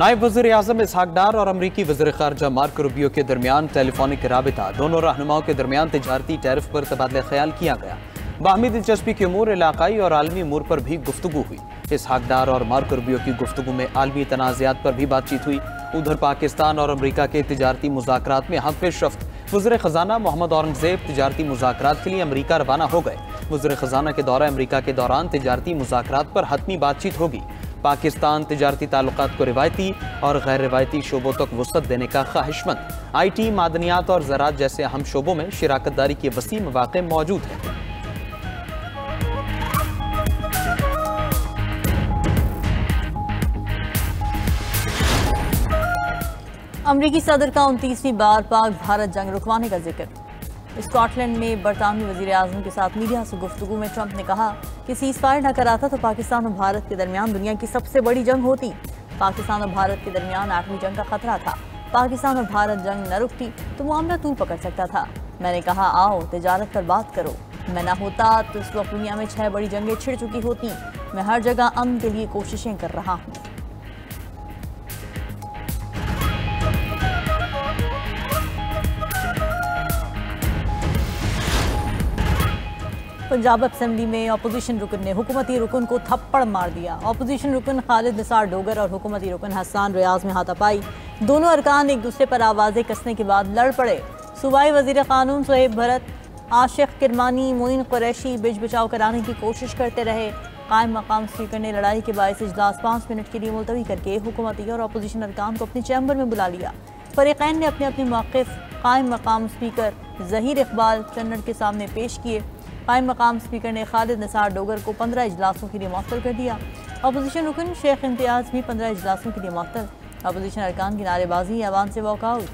नायब वज़ीर आज़म इसहाक डार और अमरीकी वज़ीर ख़ारजा मार्को रूबियो के दरमियान टेलीफोनिक राबिता, दोनों रहनुमाओं के दरमियान तिजारती टैरिफ पर तबादला ख्याल किया गया। बाहमी दिलचस्पी के अमूर, इलाकाई और आलमी अमूर पर भी गुफ्तगू हुई। इसहाक डार और मार्को रूबियो की गुफ्तगू में आलमी तनाज़ात पर भी बातचीत हुई। उधर पाकिस्तान और अमरीका के तिजारती मुज़ाकरात में हम पेशरफ्त। वज़ीर ख़जाना मोहम्मद औरंगज़ेब तिजारती मुज़ाकरात के लिए अमरीका रवाना हो गए। वज़ीर ख़जाना के दौरा अमरीका के दौरान तिजारती मुज़ाकरात पर हतमी बातचीत होगी। पाकिस्तान तिजारती ताल्लुकात को रिवायती और गैर रिवायती शोबों तक वसअत देने का ख्वाहिशमंद। IT, मादनियात और ज़राअत जैसे अहम शोबों में शिराकत दारी के वसी मौक़े मौजूद हैं। अमरीकी सदर का 29वीं बार पाक भारत जंग रुकवाने का जिक्र। स्कॉटलैंड में बरतानवी वज़ीर आज़म के साथ मीडिया से गुफ्तगू में ट्रंप ने कहा कि सीज़ फायर न कराता तो पाकिस्तान और भारत के दरमियान दुनिया की सबसे बड़ी जंग होती। पाकिस्तान और भारत के दरमियान आठवीं जंग का खतरा था। पाकिस्तान और भारत जंग न रुकती तो मामला तूल पकड़ सकता था। मैंने कहा आओ तिजारत पर बात करो। मैं न होता तो इस वक्त दुनिया में 6 बड़ी जंगें छिड़ चुकी होती। मैं हर जगह अमन के लिए कोशिशें कर रहा हूँ। पंजाब असेंबली में अपोजिशन रुकन ने हुकूमती रुकन को थप्पड़ मार दिया। अपोजिशन रुकन खालिद निसार डोगर और हुकूमती रुकन हसन रियाज में हाथापाई। दोनों अरकान एक दूसरे पर आवाज़ें कसने के बाद लड़ पड़े। सूबाई वज़ीर क़ानून सोहेब भरत, आशिक किरमानी, मोइन कुरैशी बिच बचाव कराने की कोशिश करते रहे। कायम मकाम स्पीकर ने लड़ाई के बायस इजलास 5 मिनट के लिए मुलतवी करके हुकूमती और अपोजिशन अरकान को अपने चैम्बर में बुला लिया। फरीक़ैन ने अपने अपने मौक़िफ़ कायम मकाम स्पीकर ज़हीर इकबाल चन्नड़ के सामने पेश किए। कायम मकाम स्पीकर ने खालिद निसार डोगर को 15 इजलासों के लिए मुअत्तल कर दिया। अपोजिशन रुकन शेख इम्तियाज़ भी 15 इजलासों के लिए मुअत्तल। अपोजिशन अरकान की नारेबाजी, ऐवान से वॉकआउट।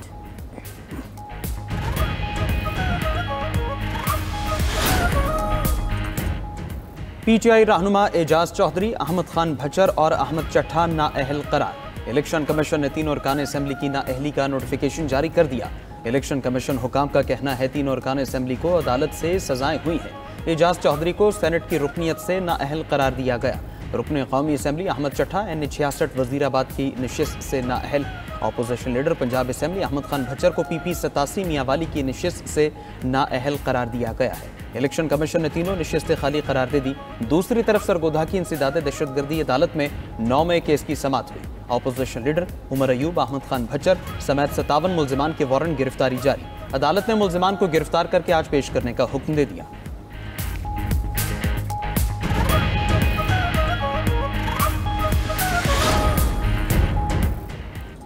PTI रहनुमा एजाज चौधरी, अहमद खान भचर और अहमद चट्ठा नाअहल करार। इलेक्शन कमीशन ने तीनों अरकान असेंबली की नाअहली का नोटिफिकेशन जारी कर दिया। इलेक्शन कमीशन हुकाम का कहना है तीनों अरकान असेंबली को अदालत से सजाएं हुई हैं। एजाज चौधरी को सेनेट की रुकनीत से नाअहल करार दिया गया। रुकन कौमी असेंबली अहमद चट्ठा NA-66 वजीराबाद की नशिस्त से नाअहल। Opposition leader Punjab assembly Ahmad Khan Bhachar को PP 87 मियांवाली की नशिस्त से नाअहल करार दिया गया है। इलेक्शन कमीशन ने तीनों नशिस्तें खाली करार दे दी। दूसरी तरफ सरगोधा की इंसदाद दहशतगर्दी अदालत में 9 मई केस की समाअत हुई। अपोजिशन लीडर उमर अयूब, अहमद खान भचर समेत 57 मुल्जिमान के वारंट गिरफ्तारी जारी। अदालत ने मुल्जिमान को गिरफ्तार करके आज पेश करने का हुक्म दे दिया।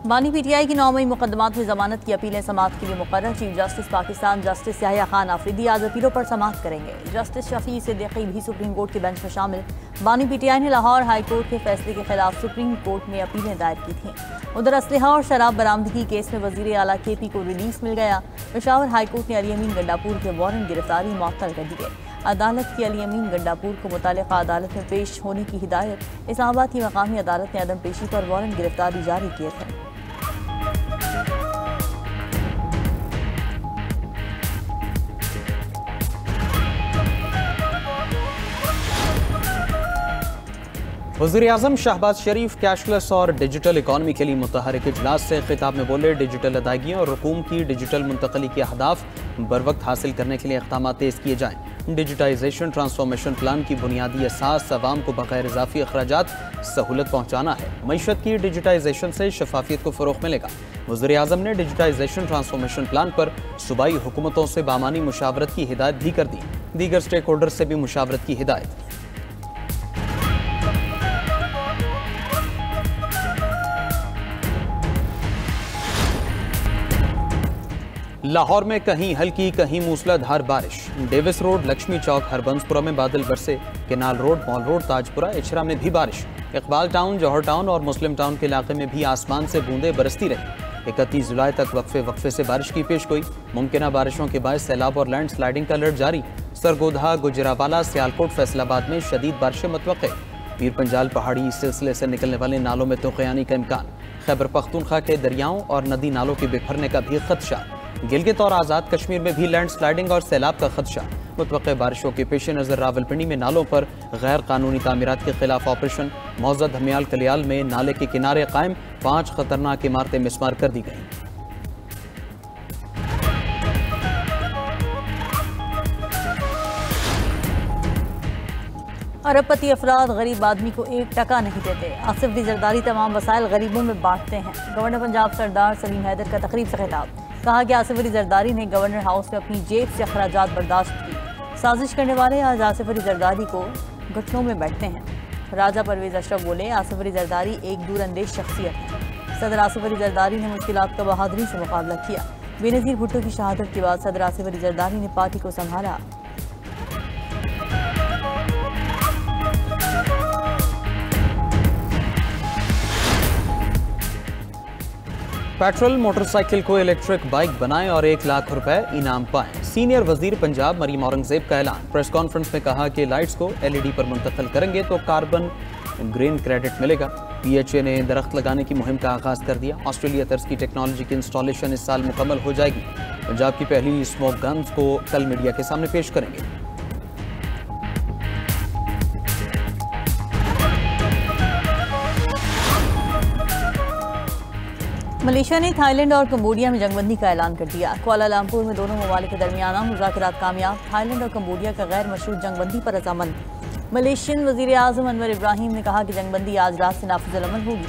बानी PTI की 9 मई मुकदमात में जमानत की अपीलें समाअत के लिए मुकर्रर। Chief justice Pakistan justice Yahya Khan Afridi आज अपीलों पर समाअत करेंगे। जस्टिस शफी सिद्दीकी भी सुप्रीम कोर्ट के बेंच में शामिल। बानी PTI ने लाहौर हाई कोर्ट के फैसले के खिलाफ सुप्रीम कोर्ट में अपीलें दायर की थीं। उधर असलहा और शराब बरामदगी केस में वजीर आला KP को रिलीफ मिल गया। पेशावर हाई कोर्ट ने अली अमीन गंडापुर के वारंट गिरफ्तारी मुअत्तल कर दिए। अदालत की अली अमीन गंडापुर को मुतालिका अदालत में पेश होने की हिदायत। इस्लामाबाद की मकामी अदालत ने अदम पेशी पर वारंट गिरफ्तारी जारी किए थे। वज़ीर आज़म शहबाज शरीफ कैशलेस और डिजिटल इकॉनमी के लिए मुतहरिक इजलास से खिताब में बोले, डिजिटल अदायगियों और रकूम की डिजिटल मुंतकली के अहदाफ बर वक्त हासिल करने के लिए इक़दाम तेज़ किए जाएँ। डिजिटाइजेशन ट्रांसफॉर्मेशन प्लान की बुनियादी असास अवाम को बग़ैर इजाफी अखराजात सहूलत पहुँचाना है। मईशत की डिजिटाइजेशन से शफाफियत को फ़रोग़ मिलेगा। वज़ीर आज़म ने डिजिटाइजेशन ट्रांसफॉर्मेशन प्लान पर सूबाई हुकूमतों से बामानी मुशावरत की हिदायत भी कर दी। दीगर स्टेक होल्डर से भी मुशावरत की हिदायत। लाहौर में कहीं हल्की कहीं मूसलाधार बारिश। डेविस रोड, लक्ष्मी चौक, हरबंसपुरा में बादल बरसे। Canal road, mall road, Tajpura, Ichhra में भी बारिश। इकबाल टाउन, जौहर टाउन और मुस्लिम टाउन के इलाके में भी आसमान से बूंदें बरसती रही। 31 जुलाई तक वक्फे से बारिश की पेशगोई। मुमकिना बारिशों के बायस सैलाब और लैंड स्लाइडिंग का अलर्ट जारी। सरगोधा, गुजरावाला, सियालकोट, फैसलाबाद में शदीद बारिशें मुतवक्के। पीर पंजाल पहाड़ी सिलसिले से निकलने वाले नालों में तूफ़ानी का इम्कान। खैबर पख्तूनख्वा के दरियाओं और नदी नालों के बिखरने का भी खदशा। गिलगित और आज़ाद कश्मीर में भी लैंडस्लाइडिंग और सैलाब का खदशा। मुतवक्के बारिशों के पेश नज़र रावलपिंडी में नालों पर गैर कानूनी तामीरात के खिलाफ ऑपरेशन। मौजा धमियाल कलियाल में नाले के किनारे कायम 5 खतरनाक इमारतें मिसमार कर दी गईं। अरबपति अफराद गरीब आदमी को 1 टका नहीं देते। आसिफ अली जरदारी तमाम वसाइल गरीबों में बांटते हैं। गवर्नर पंजाब सरदार सलीम हैदर का तकरीब से खिताब। कहा कि आसिफ अली जरदारी ने गवर्नर हाउस में अपनी जेब से अखराजात बर्दाश्त की। साजिश करने वाले आज आसिफ अली जरदारी को घुटनों में बैठते हैं। राजा परवेज अशरफ बोले, आसिफ अली जरदारी एक दूरअंदेश शख्सियत है। सदर आसिफ अली जरदारी ने मुश्किलात का बहादुरी से मुकाबला किया। बेनज़ीर भुट्टो की शहादत के बाद सदर आसिफ अली जरदारी ने पार्टी को संभाला। पेट्रोल मोटरसाइकिल को इलेक्ट्रिक बाइक बनाएं और 1 लाख रुपए इनाम पाएं। सीनियर वजीर पंजाब मरीम औरंगजेब का ऐलान। प्रेस कॉन्फ्रेंस में कहा कि लाइट्स को LED पर मुंतकिल करेंगे तो कार्बन ग्रीन क्रेडिट मिलेगा। PHA ने दरख्त लगाने की मुहिम का आगाज कर दिया। ऑस्ट्रेलिया तर्ज की टेक्नोलॉजी की इंस्टॉलेशन इस साल मुकम्मल हो जाएगी। पंजाब की पहली स्मोक गन्स को कल मीडिया के सामने पेश करेंगे। मलेशिया ने थाईलैंड और कंबोडिया में जंगबंदी का ऐलान कर दिया। कुआलालंपुर में दोनों ममालिक के दरमियान मुज़ाकरात कामयाब। थाईलैंड और कंबोडिया का गैर मशरूत जंगबंदी पर रजामंद। मलेशियन वज़ीर आज़म अनवर इब्राहिम ने कहा कि जंगबंदी आज रात से नाफिज़ अमल होगी।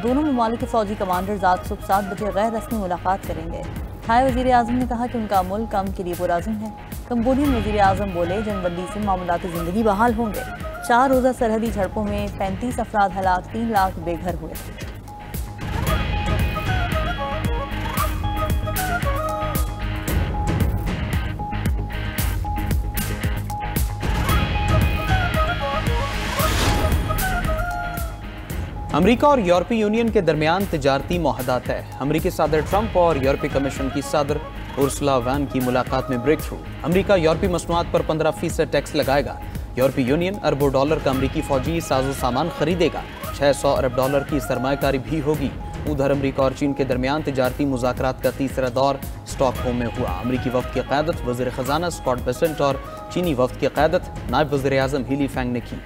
दोनों ममालिक के फौजी कमांडर्स आज सुबह 7 बजे गैर रस्मी मुलाकात करेंगे। थाई वज़ीर आज़म ने कहा कि उनका मुल्क अमन के लिए पुरअज़्म है। कंबोडियन वज़ीर आज़म बोले, जंगबंदी से मामलात ज़िंदगी बहाल होंगे। 4 रोज़ा सरहदी झड़पों में 35 अफराद हलाक, 3 लाख बेघर हुए। अमेरिका और यूरोपीय यूनियन के दरमियान तिजारती मुआहदा तय। अमेरिकी सदर ट्रंप और यूरोपीय कमीशन की सदर उर्सुला वैन की मुलाकात में ब्रेक थ्रू। अमेरिका यूरोपीय मसनूआत पर 15% टैक्स लगाएगा। यूरोपीय यूनियन अरबों डॉलर का अमेरिकी फौजी साजो सामान खरीदेगा। 600 अरब डॉलर की सरमायाकारी भी होगी। उधर अमेरिका और चीन के दरमियान तिजारती मुज़ाकरात का तीसरा दौर स्टॉकहोम में हुआ। अमेरिकी वफ्द की क़यादत वज़ीर ख़जाना स्कॉट बेसेंट और चीनी वफ्द की क़यादत नायब वज़ीर आज़म हीली फैंग ने की।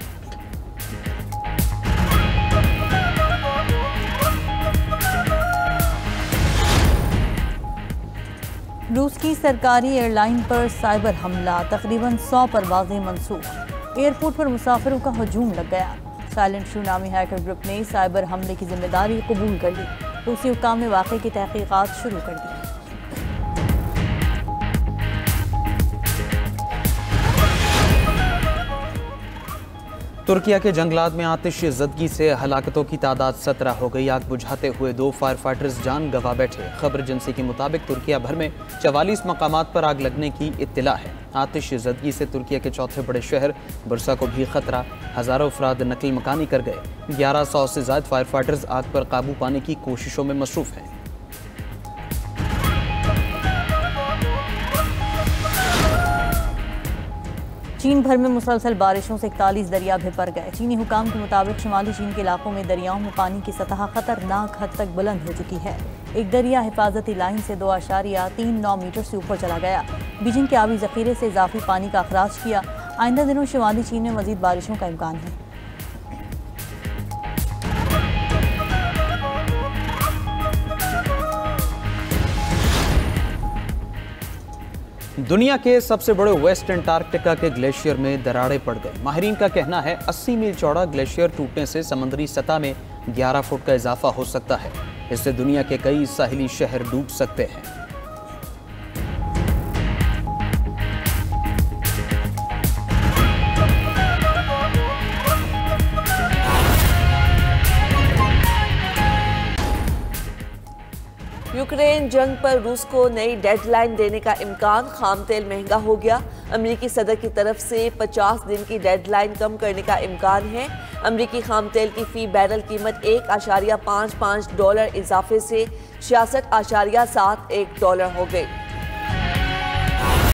रूस की सरकारी एयरलाइन पर साइबर हमला, तकरीबन 100 परवाज़ें मनसूख। एयरपोर्ट पर मुसाफिरों का हजूम लग गया। साइलेंट शू नामी हैकर ग्रुप ने साइबर हमले की जिम्मेदारी कबूल कर ली। रूसी हुक्काम ने वाक़े की तहकीकात शुरू कर दी। तुर्किया के जंगलात में आतिश ज़दगी से हलाकतों की तादाद 17 हो गई। आग बुझाते हुए 2 फायर फाइटर्स जान गंवा बैठे। खबर एजेंसी के मुताबिक तुर्किया भर में 44 मकामात पर आग लगने की इत्तला है। आतिश ज़दगी से तुर्किया के चौथे बड़े शहर बुर्सा को भी खतरा। हज़ारों अफराद नकल मकानी कर गए। 1100 से ज़ायद फायर फाइटर्स आग पर काबू पाने की कोशिशों में मसरूफ़ हैं। चीन भर में मुसलसल बारिशों से 41 दरिया भर गए। चीनी हुकाम के मुताबिक शुमाली चीन के इलाकों में दरियाओं में पानी की सतह खतरनाक हद तक बुलंद हो चुकी है। एक दरिया हिफाजती लाइन से 2.39 मीटर से ऊपर चला गया। बीजिंग के आबी जखीरे से इजाफी पानी का अखराज किया। आइंदा दिनों शुमाली चीन में मजीद बारिशों का इम्कान है। दुनिया के सबसे बड़े वेस्ट अंटार्कटिका के ग्लेशियर में दरारें पड़ गई। माहिरीन का कहना है 80 मील चौड़ा ग्लेशियर टूटने से समुद्री सतह में 11 फुट का इजाफा हो सकता है। इससे दुनिया के कई साहिली शहर डूब सकते हैं। यूक्रेन जंग पर रूस को नई डेडलाइन देने का इम्कान। खाम तेल महंगा हो गया। अमेरिकी सदर की तरफ से 50 दिन की डेडलाइन कम करने का इम्कान है। अमेरिकी खाम तेल की फी बैरल कीमत $1.55 इजाफे से $66.71 हो गई।